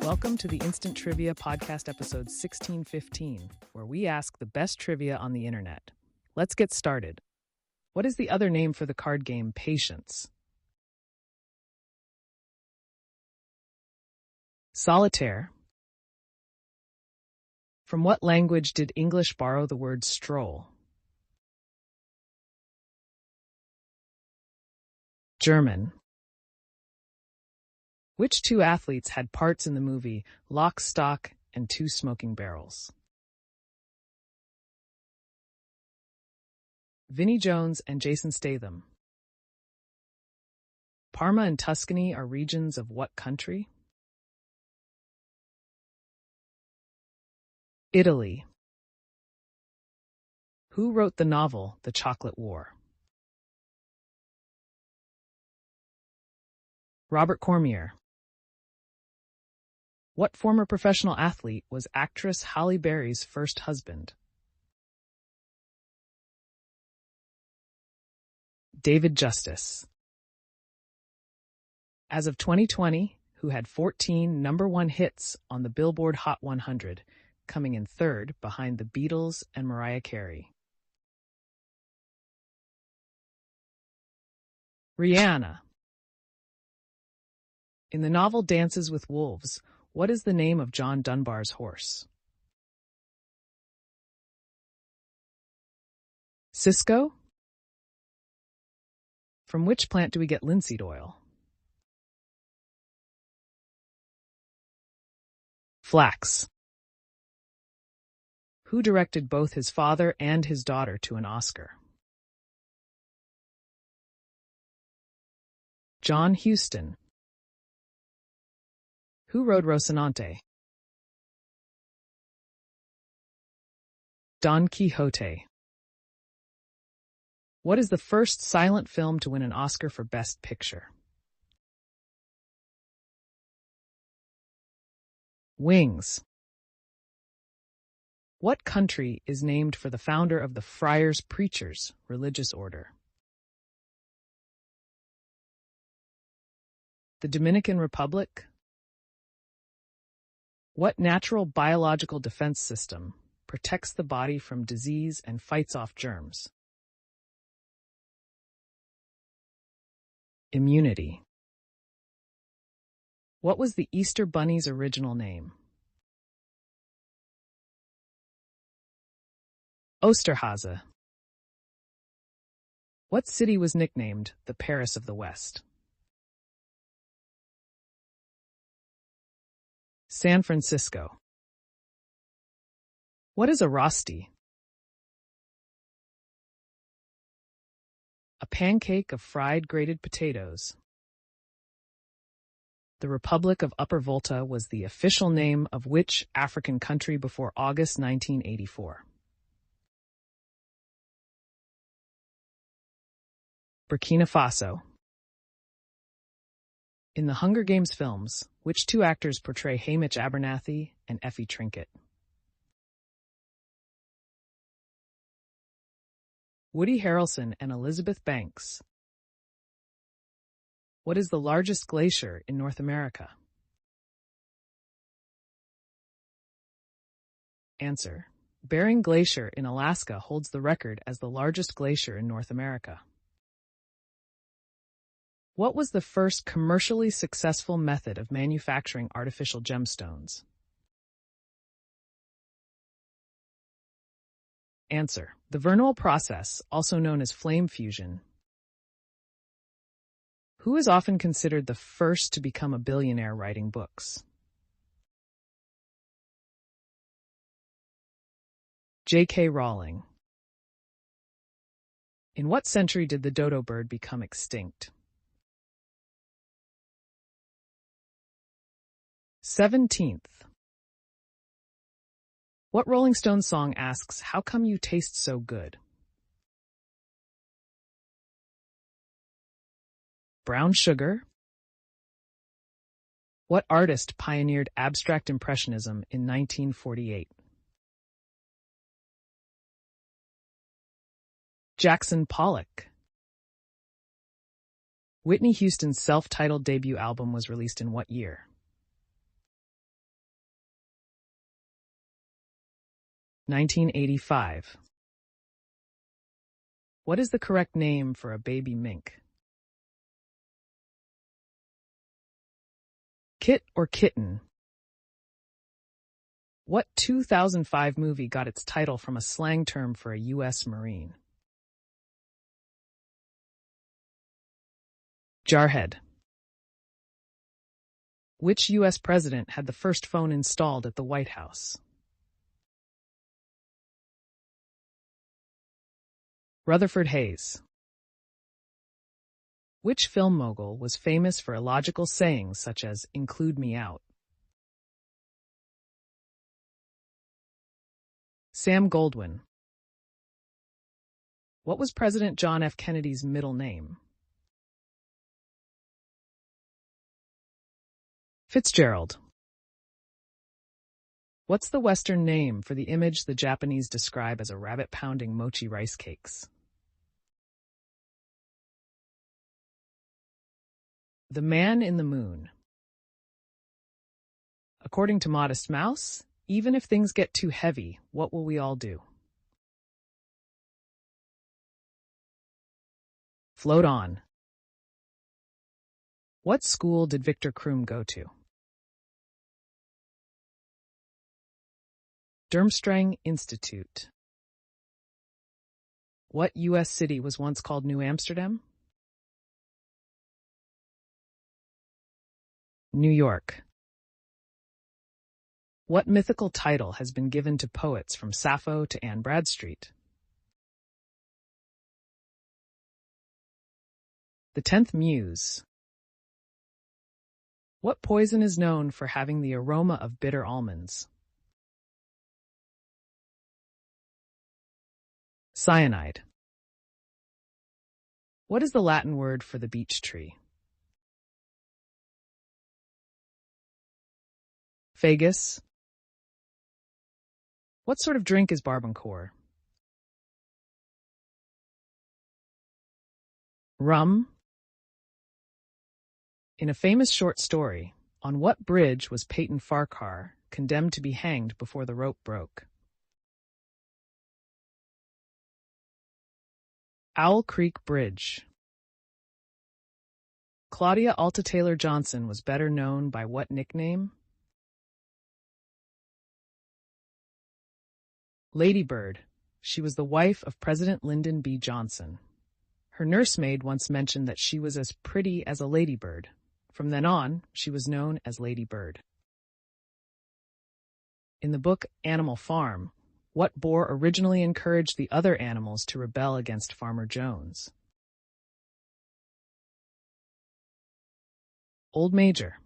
Welcome to the Instant Trivia Podcast episode 1615, where we ask the best trivia on the internet. Let's get started. What is the other name for the card game Patience? Solitaire. From what language did English borrow the word stroll? German. Which two athletes had parts in the movie Lock, Stock, and Two Smoking Barrels? Vinnie Jones and Jason Statham. Parma and Tuscany are regions of what country? Italy. Who wrote the novel The Chocolate War? Robert Cormier. What former professional athlete was actress Halle Berry's first husband? David Justice. As of 2020, who had 14 #1 hits on the Billboard Hot 100, coming in third behind the Beatles and Mariah Carey? Rihanna. In the novel Dances with Wolves, what is the name of John Dunbar's horse? Cisco? From which plant do we get linseed oil? Flax. Who directed both his father and his daughter to an Oscar? John Huston. Who wrote Rocinante? Don Quixote. What is the first silent film to win an Oscar for Best Picture? Wings. What country is named for the founder of the Friars Preachers religious order? The Dominican Republic. What natural biological defense system protects the body from disease and fights off germs? Immunity. What was the Easter Bunny's original name? Osterhase. What city was nicknamed the Paris of the West? San Francisco. What is a rosti? A pancake of fried grated potatoes. The Republic of Upper Volta was the official name of which African country before August 1984? Burkina Faso. In the Hunger Games films, which two actors portray Haymitch Abernathy and Effie Trinket? Woody Harrelson and Elizabeth Banks. What is the largest glacier in North America? Answer: Bering Glacier in Alaska holds the record as the largest glacier in North America. What was the first commercially successful method of manufacturing artificial gemstones? Answer: the Verneuil process, also known as flame fusion. Who is often considered the first to become a billionaire writing books? J.K. Rowling. In what century did the dodo bird become extinct? 17th. What Rolling Stones song asks, "How come you taste so good"? Brown Sugar. What artist pioneered abstract impressionism in 1948? Jackson Pollock. Whitney Houston's self-titled debut album was released in what year? 1985. What is the correct name for a baby mink? Kit or kitten? What 2005 movie got its title from a slang term for a U.S. Marine? Jarhead. Which U.S. president had the first phone installed at the White House? Rutherford Hayes. Which film mogul was famous for illogical sayings such as, "include me out"? Sam Goldwyn. What was President John F. Kennedy's middle name? Fitzgerald. What's the Western name for the image the Japanese describe as a rabbit pounding mochi rice cakes? The Man in the Moon. According to Modest Mouse, even if things get too heavy, what will we all do? Float on. What school did Victor Krum go to? Durmstrang Institute. What U.S. city was once called New Amsterdam? New York. What mythical title has been given to poets from Sappho to Anne Bradstreet? The 10th Muse. What poison is known for having the aroma of bitter almonds? Cyanide. What is the Latin word for the beech tree? Fagus. What sort of drink is Barbancourt? Rum. In a famous short story, on what bridge was Peyton Farquhar condemned to be hanged before the rope broke? Owl Creek Bridge. Claudia Alta Taylor Johnson was better known by what nickname? Lady Bird. She was the wife of President Lyndon B. Johnson. Her nursemaid once mentioned that she was as pretty as a ladybird. From then on, she was known as Lady Bird. In the book Animal Farm, what boar originally encouraged the other animals to rebel against Farmer Jones? Old Major.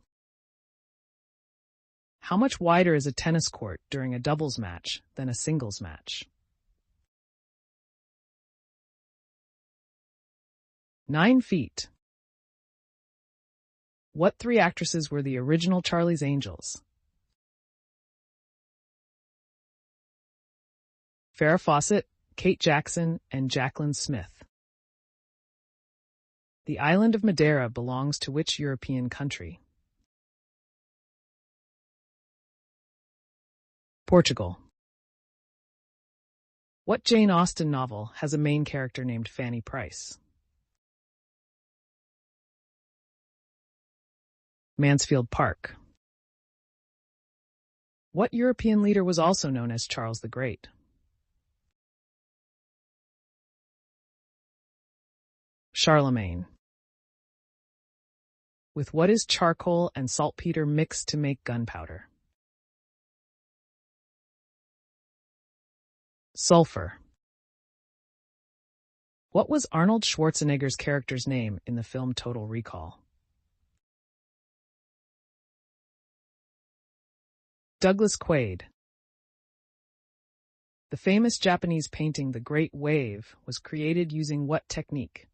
How much wider is a tennis court during a doubles match than a singles match? 9 feet. What 3 actresses were the original Charlie's Angels? Farrah Fawcett, Kate Jackson, and Jaclyn Smith. The island of Madeira belongs to which European country? Portugal. What Jane Austen novel has a main character named Fanny Price? Mansfield Park. What European leader was also known as Charles the Great? Charlemagne. With what is charcoal and saltpeter mixed to make gunpowder? Sulfur. What was Arnold Schwarzenegger's character's name in the film Total Recall? Douglas Quaid. The famous Japanese painting The Great Wave was created using what technique?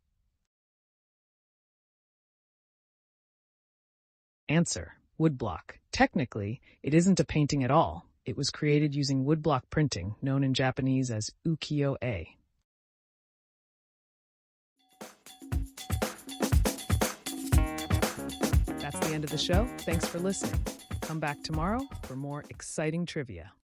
Answer: woodblock. Technically, it isn't a painting at all. It was created using woodblock printing, known in Japanese as ukiyo-e. That's the end of the show. Thanks for listening. Come back tomorrow for more exciting trivia.